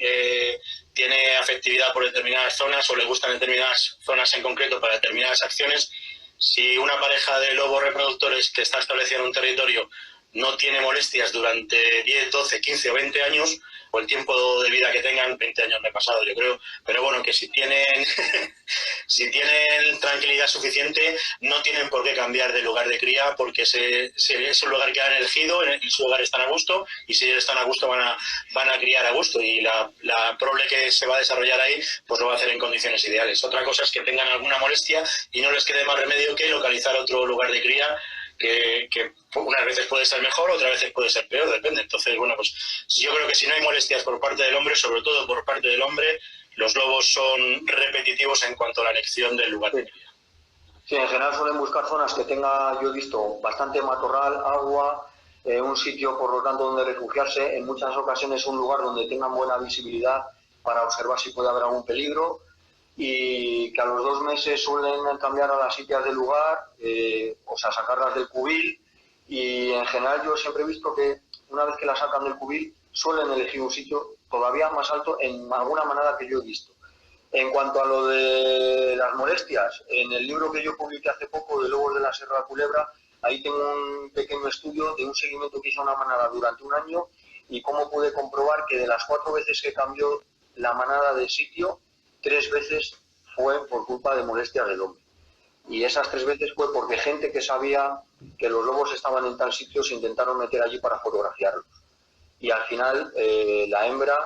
tiene afectividad por determinadas zonas o le gustan determinadas zonas en concreto para determinadas acciones, si una pareja de lobos reproductores que está establecida en un territorio no tiene molestias durante 10, 12, 15 o 20 años, o el tiempo de vida que tengan, 20 años me he pasado yo creo, pero bueno, que si tienen si tienen tranquilidad suficiente, no tienen por qué cambiar de lugar de cría, porque es un lugar que han elegido, en su lugar están a gusto, y si ellos están a gusto van a criar a gusto, y la prole que se va a desarrollar ahí, pues lo va a hacer en condiciones ideales. Otra cosa es que tengan alguna molestia y no les quede más remedio que localizar otro lugar de cría, que unas veces puede ser mejor, otras veces puede ser peor, depende. Entonces, bueno, pues yo creo que si no hay molestias por parte del hombre, sobre todo por parte del hombre, los lobos son repetitivos en cuanto a la elección del lugar de cría. Sí, en general suelen buscar zonas que tenga, yo he visto, bastante matorral, agua, un sitio, por lo tanto, donde refugiarse. En muchas ocasiones un lugar donde tengan buena visibilidad para observar si puede haber algún peligro, y que a los 2 meses suelen cambiar a las sitias del lugar, o sea, sacarlas del cubil, y en general yo siempre he visto que una vez que las sacan del cubil suelen elegir un sitio todavía más alto en alguna manada que yo he visto. En cuanto a lo de las molestias, en el libro que yo publiqué hace poco de Lobos de la Sierra Culebra, ahí tengo un pequeño estudio de un seguimiento que hizo una manada durante un año y cómo pude comprobar que de las 4 veces que cambió la manada de sitio, 3 veces fue por culpa de molestias del hombre. Y esas 3 veces fue porque gente que sabía que los lobos estaban en tal sitio se intentaron meter allí para fotografiarlos. Y al final la hembra,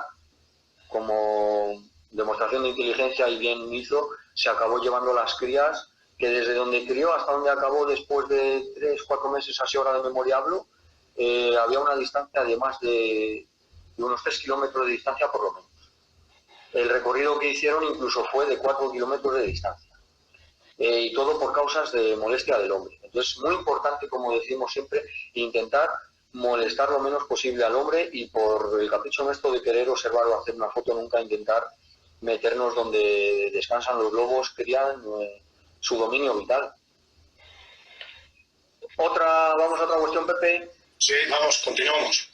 como demostración de inteligencia y bien hizo, se acabó llevando las crías, que desde donde crió hasta donde acabó, después de 3, 4 meses, así ahora de memoria hablo, había una distancia de más de unos 3 kilómetros de distancia por lo menos. El recorrido que hicieron incluso fue de 4 kilómetros de distancia. Y todo por causas de molestia del hombre. Entonces, muy importante, como decimos siempre, intentar molestar lo menos posible al hombre, y por el capricho nuestro de querer observar o hacer una foto, nunca intentar meternos donde descansan los lobos, crían su dominio vital. Vamos a otra cuestión, Pepe. Sí, vamos, continuamos.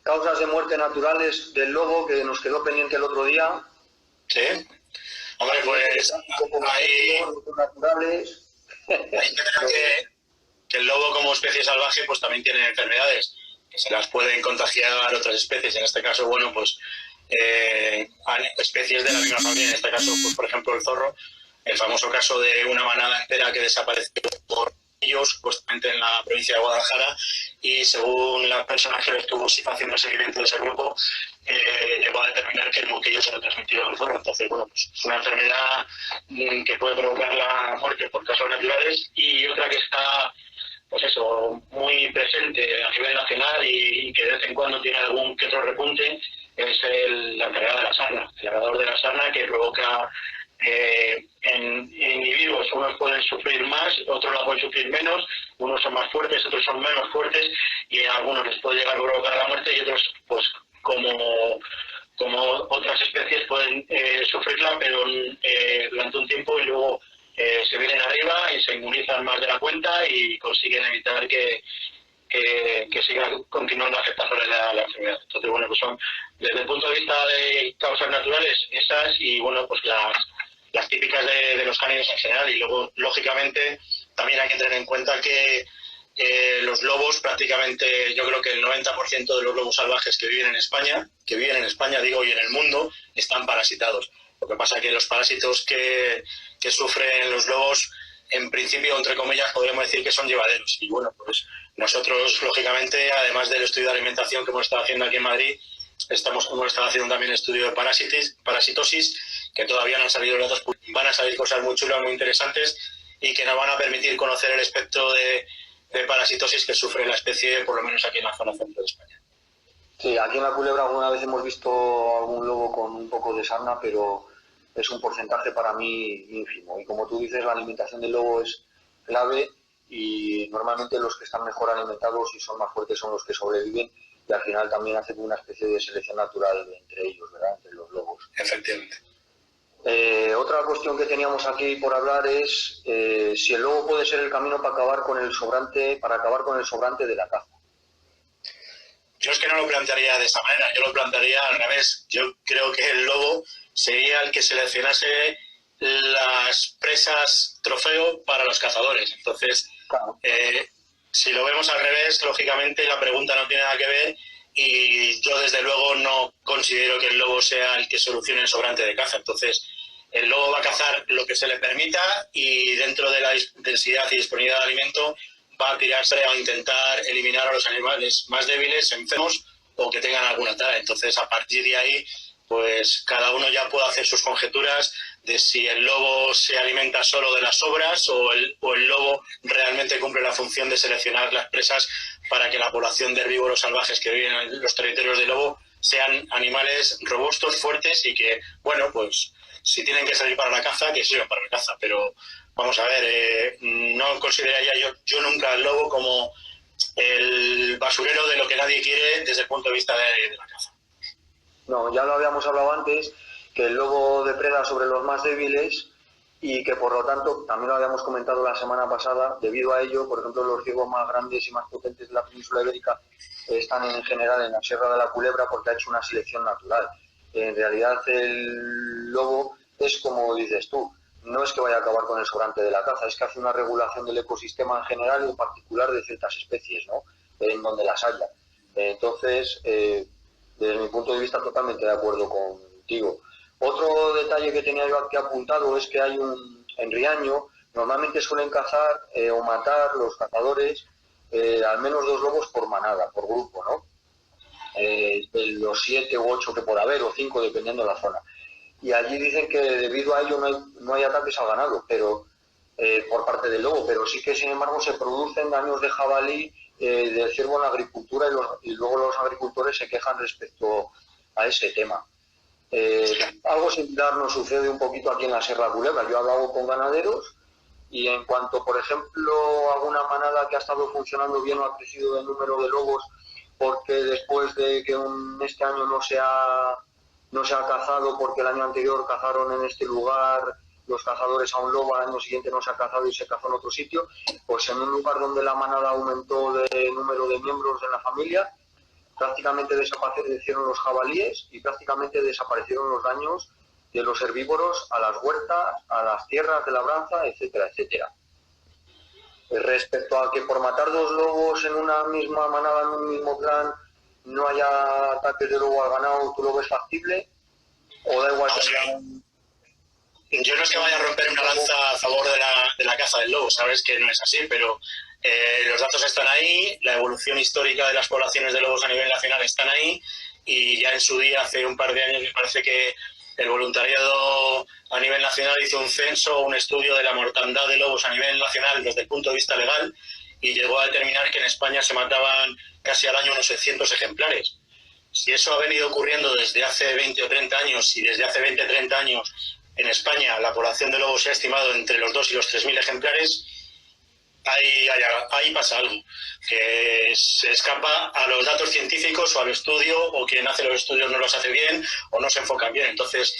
Causas de muerte naturales del lobo, que nos quedó pendiente el otro día. Sí. Hombre, pues hay que tener que el lobo como especie salvaje pues también tiene enfermedades que se las pueden contagiar otras especies. En este caso, bueno, pues especies de la misma familia, en este caso, pues, por ejemplo, el zorro, el famoso caso de una manada entera que desapareció por ellos, supuestamente en la provincia de Guadalajara, y según la persona que estuvo haciendo el seguimiento de ese grupo, llegó a determinar que el moquillo se lo transmitió al zorro. Entonces, bueno, pues es una enfermedad que puede provocar la muerte por causas naturales, y otra que está, pues eso, muy presente a nivel nacional y que de vez en cuando tiene algún que otro repunte, es la enfermedad de la sarna, el labrador de la sarna, que provoca en individuos, unos pueden sufrir más, otros la pueden sufrir menos, unos son más fuertes, otros son menos fuertes, y a algunos les puede llegar a provocar la muerte, y otros, pues como otras especies, pueden sufrirla, pero durante un tiempo, y luego se vienen arriba y se inmunizan más de la cuenta y consiguen evitar que siga continuando afectándole la enfermedad. Entonces, bueno, pues son, desde el punto de vista de causas naturales, esas, y bueno, pues las típicas de los cánidos en general. Y luego, lógicamente, también hay que tener en cuenta que los lobos, prácticamente, yo creo que el 90% de los lobos salvajes que viven en España, digo, y en el mundo, están parasitados. Lo que pasa es que los parásitos que sufren los lobos, en principio, entre comillas, podríamos decir que son llevaderos. Y bueno, pues nosotros, lógicamente, además del estudio de alimentación que hemos estado haciendo aquí en Madrid, hemos estado haciendo también estudio de parasitosis, que todavía no han salido los datos. Van a salir cosas muy chulas, muy interesantes, y que nos van a permitir conocer el espectro de parasitosis que sufre la especie, por lo menos aquí en la zona centro de España. Sí, aquí en la Culebra alguna vez hemos visto algún lobo con un poco de sarna, pero es un porcentaje para mí ínfimo. Y como tú dices, la alimentación del lobo es clave, y normalmente los que están mejor alimentados y son más fuertes son los que sobreviven, y al final también hace una especie de selección natural entre ellos, ¿verdad? Entre los lobos. Efectivamente. Otra cuestión que teníamos aquí por hablar es si el lobo puede ser el camino para acabar con el sobrante de la caza. Yo es que no lo plantearía de esta manera, yo lo plantearía al revés. Yo creo que el lobo sería el que seleccionase las presas trofeo para los cazadores. Entonces, Claro. Si lo vemos al revés, lógicamente la pregunta no tiene nada que ver y yo desde luego no considero que el lobo sea el que solucione el sobrante de caza. Entonces, el lobo va a cazar lo que se le permita y dentro de la densidad y disponibilidad de alimento va a tirarse a intentar eliminar a los animales más débiles, enfermos o que tengan alguna tara. Entonces, a partir de ahí, pues cada uno ya puede hacer sus conjeturas de si el lobo se alimenta solo de las sobras o el lobo realmente cumple la función de seleccionar las presas para que la población de herbívoros salvajes que viven en los territorios del lobo sean animales robustos, fuertes y que, bueno, pues si tienen que salir para la caza, que sirvan para la caza. Pero vamos a ver, no consideraría yo nunca al lobo como el basurero de lo que nadie quiere desde el punto de vista de la caza. No, ya lo habíamos hablado antes, que el lobo depreda sobre los más débiles y que por lo tanto, también lo habíamos comentado la semana pasada, debido a ello, por ejemplo, los ciervos más grandes y más potentes de la península ibérica están en general en la Sierra de la Culebra porque ha hecho una selección natural. En realidad el lobo es como dices tú, no es que vaya a acabar con el sobrante de la caza, es que hace una regulación del ecosistema en general y en particular de ciertas especies, ¿no? En donde las haya. Entonces, desde mi punto de vista, totalmente de acuerdo contigo. Otro detalle que tenía yo aquí apuntado es que en Riaño normalmente suelen cazar o matar los cazadores al menos 2 lobos por manada, por grupo, ¿no? De los 7 u 8 que pueda haber, o 5 dependiendo de la zona. Y allí dicen que debido a ello no hay ataques al ganado, pero por parte del lobo, pero sí que sin embargo se producen daños de jabalí, del ciervo en la agricultura y luego los agricultores se quejan respecto a ese tema. Algo similar nos sucede un poquito aquí en la Sierra Culebra. Yo he hablado con ganaderos y en cuanto, por ejemplo, alguna manada que ha estado funcionando bien o ha crecido el número de lobos porque después de que este año no se ha cazado porque el año anterior cazaron en este lugar los cazadores a un lobo, al año siguiente no se ha cazado y se cazó en otro sitio, pues en un lugar donde la manada aumentó de número de miembros de la familia, prácticamente desaparecieron los jabalíes y prácticamente desaparecieron los daños de los herbívoros a las huertas, a las tierras de labranza, etcétera, etcétera. Respecto a que por matar 2 lobos en una misma manada, en un mismo clan, no haya ataques de lobo al ganado, ¿tú lo ves factible? ¿O da igual que haya Yo no es que vaya a romper una lanza a favor de la caza del lobo, sabes que no es así, pero los datos están ahí, la evolución histórica de las poblaciones de lobos a nivel nacional están ahí y ya en su día, hace un par de años, me parece que el voluntariado a nivel nacional hizo un censo, un estudio de la mortandad de lobos a nivel nacional desde el punto de vista legal y llegó a determinar que en España se mataban casi al año unos 600 ejemplares. Si eso ha venido ocurriendo desde hace 20 o 30 años y desde hace 20 o 30 años en España la población de lobos se ha estimado entre los 2 y los 3.000 ejemplares, ahí pasa algo, que se escapa a los datos científicos o al estudio, o quien hace los estudios no los hace bien o no se enfocan bien. Entonces,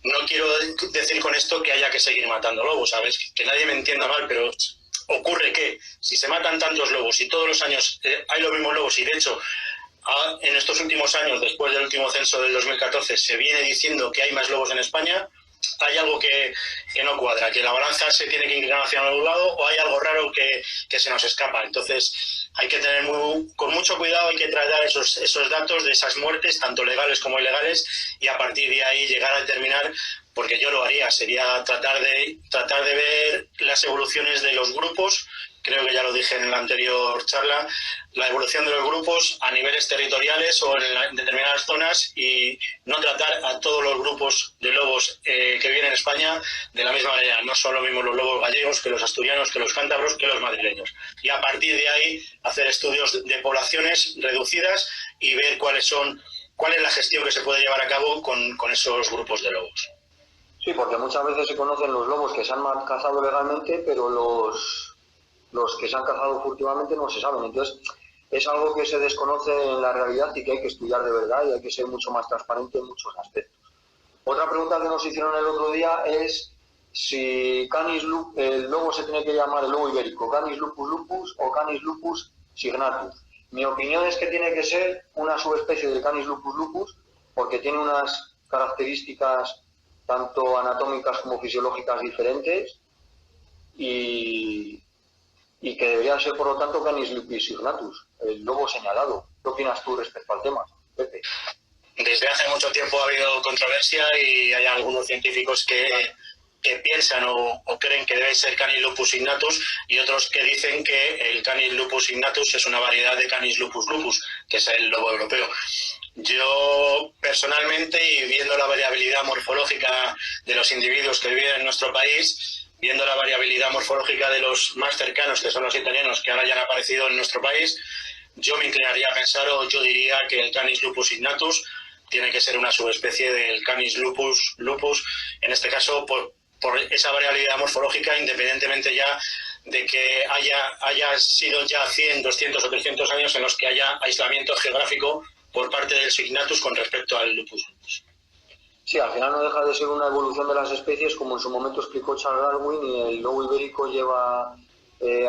no quiero decir con esto que haya que seguir matando lobos, ¿sabes? Que nadie me entienda mal, pero ocurre que si se matan tantos lobos y todos los años hay los mismos lobos y de hecho en estos últimos años, después del último censo del 2014, se viene diciendo que hay más lobos en España, hay algo que no cuadra, que la balanza se tiene que inclinar hacia algún lado o hay algo raro que se nos escapa. Entonces hay que tener con mucho cuidado, hay que tratar esos datos de esas muertes, tanto legales como ilegales, y a partir de ahí llegar a determinar, porque yo lo haría, sería tratar de ver las evoluciones de los grupos. Creo que ya lo dije en la anterior charla, la evolución de los grupos a niveles territoriales o en determinadas zonas y no tratar a todos los grupos de lobos que viven en España de la misma manera. No son lo mismo los lobos gallegos que los asturianos, que los cántabros, que los madrileños. Y a partir de ahí hacer estudios de poblaciones reducidas y ver cuál es la gestión que se puede llevar a cabo con esos grupos de lobos. Sí, porque muchas veces se conocen los lobos que se han cazado legalmente, pero los que se han cazado furtivamente no se saben. Entonces, es algo que se desconoce en la realidad y que hay que estudiar de verdad y hay que ser mucho más transparente en muchos aspectos. Otra pregunta que nos hicieron el otro día es si el lobo se tiene que llamar el lobo ibérico, Canis lupus lupus o Canis lupus signatus. Mi opinión es que tiene que ser una subespecie del Canis lupus lupus porque tiene unas características tanto anatómicas como fisiológicas diferentes, y que debería ser, por lo tanto, Canis lupus signatus, el lobo señalado. ¿Qué opinas tú respecto al tema, Pepe? Desde hace mucho tiempo ha habido controversia y hay algunos científicos que piensan o creen que debe ser Canis lupus signatus, y otros que dicen que el Canis lupus signatus es una variedad de Canis lupus lupus, que es el lobo europeo. Yo personalmente, y viendo la variabilidad morfológica de los individuos que viven en nuestro país, viendo la variabilidad morfológica de los más cercanos, que son los italianos, que ahora ya han aparecido en nuestro país, yo me inclinaría a pensar, o yo diría, que el Canis lupus signatus tiene que ser una subespecie del Canis lupus lupus, en este caso por esa variabilidad morfológica, independientemente ya de que haya sido ya 100, 200 o 300 años en los que haya aislamiento geográfico por parte del signatus con respecto al lupus lupus. Sí, al final no deja de ser una evolución de las especies, como en su momento explicó Charles Darwin, y el lobo ibérico lleva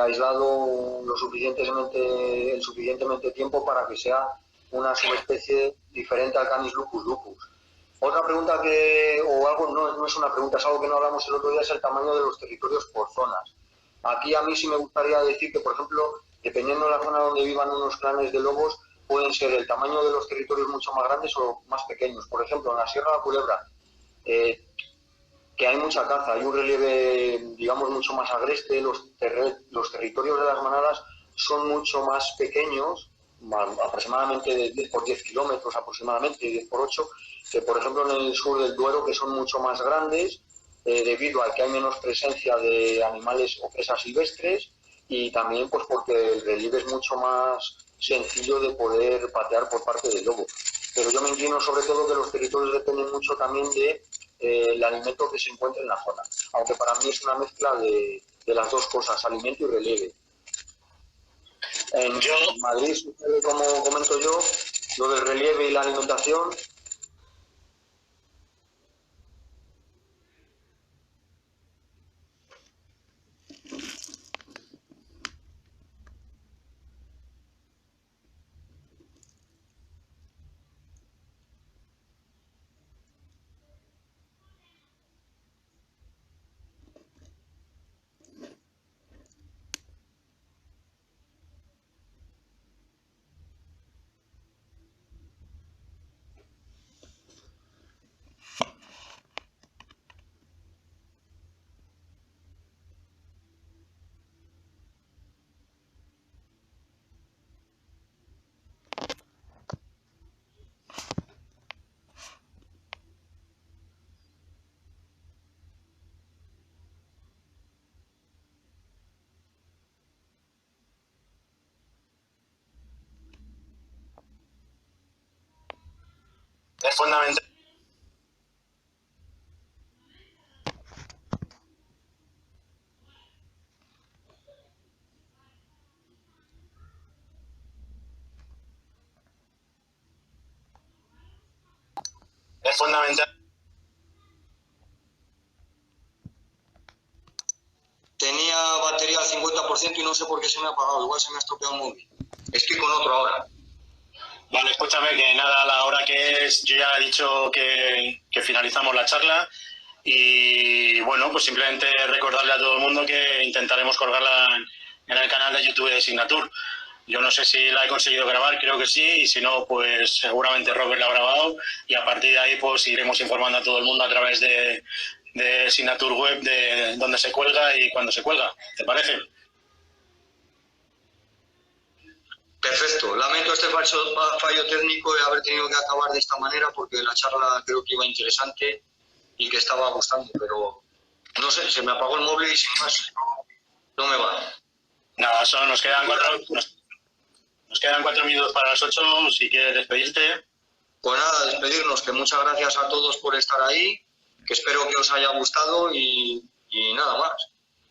aislado el suficientemente tiempo para que sea una subespecie diferente al Canis lupus lupus. Otra pregunta no es una pregunta, es algo que no hablamos el otro día, es el tamaño de los territorios por zonas. Aquí a mí sí me gustaría decir que, por ejemplo, dependiendo de la zona donde vivan unos clanes de lobos, pueden ser el tamaño de los territorios mucho más grandes o más pequeños. Por ejemplo, en la Sierra de la Culebra, que hay mucha caza, hay un relieve, digamos, mucho más agreste, los territorios de las manadas son mucho más pequeños, aproximadamente de 10 por 10 kilómetros, aproximadamente 10 por 8, que por ejemplo en el sur del Duero, que son mucho más grandes, debido a que hay menos presencia de animales o presas silvestres, y también pues porque el relieve es mucho más sencillo de poder patear por parte del lobo. Pero yo me inclino sobre todo que los territorios dependen mucho también de el alimento que se encuentra en la zona, aunque para mí es una mezcla de las dos cosas, alimento y relieve. En Madrid sucede, como comento yo, lo del relieve y la alimentación. Es fundamental. Es fundamental. Tenía batería al 50% y no sé por qué se me ha apagado, igual se me ha estropeado el móvil. Estoy con otro ahora. Vale, escúchame, que nada, a la hora que es, yo ya he dicho que finalizamos la charla, y bueno, pues simplemente recordarle a todo el mundo que intentaremos colgarla en el canal de YouTube de Signature. Yo no sé si la he conseguido grabar, creo que sí, y si no, pues seguramente Robert la ha grabado, y a partir de ahí pues iremos informando a todo el mundo a través de Signature Web de dónde se cuelga y cuándo se cuelga. ¿Te parece? Perfecto. Lamento este fallo técnico de haber tenido que acabar de esta manera, porque la charla creo que iba interesante y que estaba gustando, pero no sé, se me apagó el móvil y sin más no me va. Nada, solo nos quedan 4 minutos para las 8, si quieres despedirte. Pues nada, despedirnos, que muchas gracias a todos por estar ahí, que espero que os haya gustado y nada más.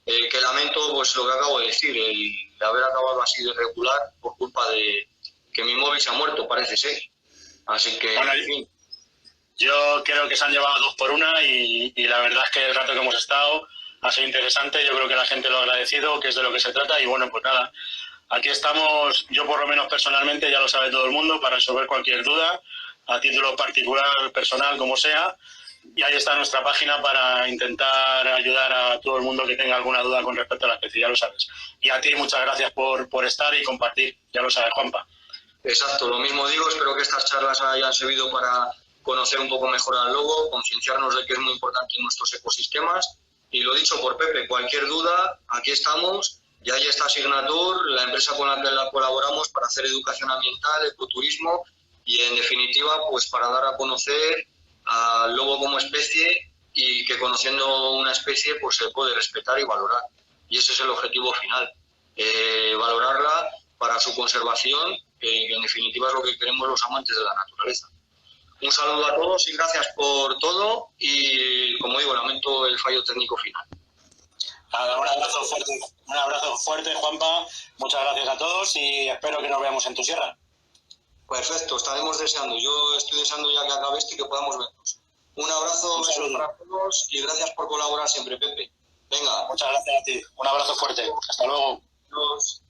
Que lamento pues lo que acabo de decir, el de haber acabado así de regular por culpa de que mi móvil se ha muerto, parece ser. Así que, bueno, en fin. Yo creo que se han llevado 2 por 1 y la verdad es que el rato que hemos estado ha sido interesante. Yo creo que la gente lo ha agradecido, que es de lo que se trata, y bueno, pues nada, aquí estamos, yo por lo menos personalmente, ya lo sabe todo el mundo, para resolver cualquier duda, a título particular, personal, como sea, Y ahí está nuestra página para intentar ayudar a todo el mundo que tenga alguna duda con respecto a la especie, ya lo sabes. Y a ti muchas gracias por estar y compartir, ya lo sabes, Juanpa. Exacto, lo mismo digo, espero que estas charlas hayan servido para conocer un poco mejor al lobo, concienciarnos de que es muy importante en nuestros ecosistemas. Y lo dicho por Pepe, cualquier duda, aquí estamos. Ya hay esta Signature, la empresa con la que colaboramos para hacer educación ambiental, ecoturismo y, en definitiva, pues para dar a conocer al lobo como especie y que, conociendo una especie, pues se puede respetar y valorar. Y ese es el objetivo final, valorarla para su conservación, que en definitiva es lo que queremos los amantes de la naturaleza. Un saludo a todos y gracias por todo y, como digo, lamento el fallo técnico final. Un abrazo fuerte, Juanpa. Muchas gracias a todos y espero que nos veamos en tu sierra. Perfecto, estaremos deseando. Yo estoy deseando ya que acabe esto y que podamos vernos. Un abrazo para todos y gracias por colaborar siempre, Pepe. Venga. Muchas gracias a ti. Un abrazo fuerte. Hasta luego. Adiós.